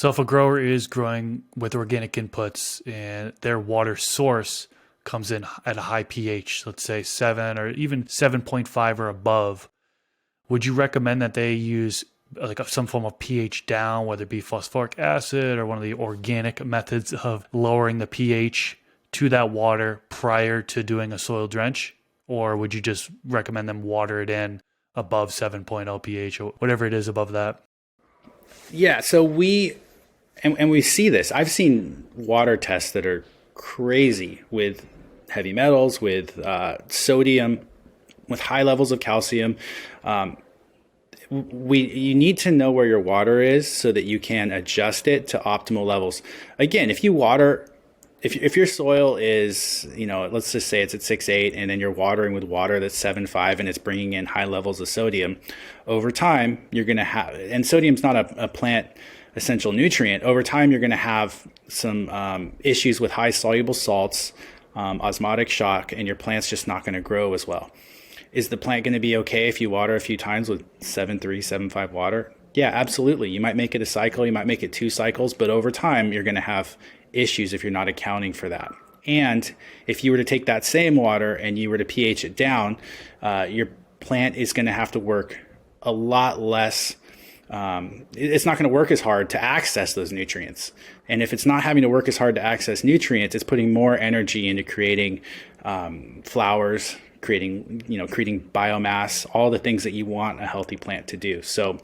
So if a grower is growing with organic inputs and their water source comes in at a high pH, let's say 7 or even 7.5 or above, would you recommend that they use like some form of pH down, whether it be phosphoric acid or one of the organic methods of lowering the pH to that water prior to doing a soil drench? Or would you just recommend them water it in above 7.0 pH or whatever it is above that? Yeah, so we see this. I've seen water tests that are crazy with heavy metals, with sodium, with high levels of calcium. You need to know where your water is so that you can adjust it to optimal levels. Again, if your soil is, let's just say it's at 6.8 and then you're watering with water that's 7.5 and it's bringing in high levels of sodium, over time you're going to have, and sodium's not a plant essential nutrient. Over time you're going to have some issues with high soluble salts, osmotic shock, and your plant's just not going to grow as well. Is the plant going to be okay if you water a few times with 7.3, 7.5 water? Yeah, absolutely. You might make it a cycle, you might make it 2 cycles, but over time you're going to have issues if you're not accounting for that. And if you were to take that same water and you were to pH it down, your plant is going to have to work a lot less. It's not going to work as hard to access those nutrients. And if it's not having to work as hard to access nutrients, it's putting more energy into creating flowers, creating biomass, all the things that you want a healthy plant to do. So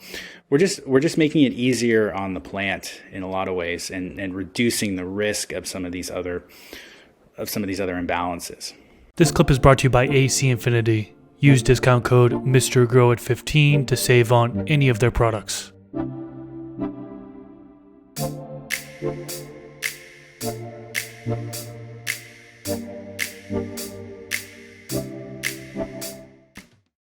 we're just making it easier on the plant in a lot of ways, and reducing the risk of some of these other imbalances. This clip is brought to you by AC Infinity. Use discount code MrGrow at 15 to save on any of their products.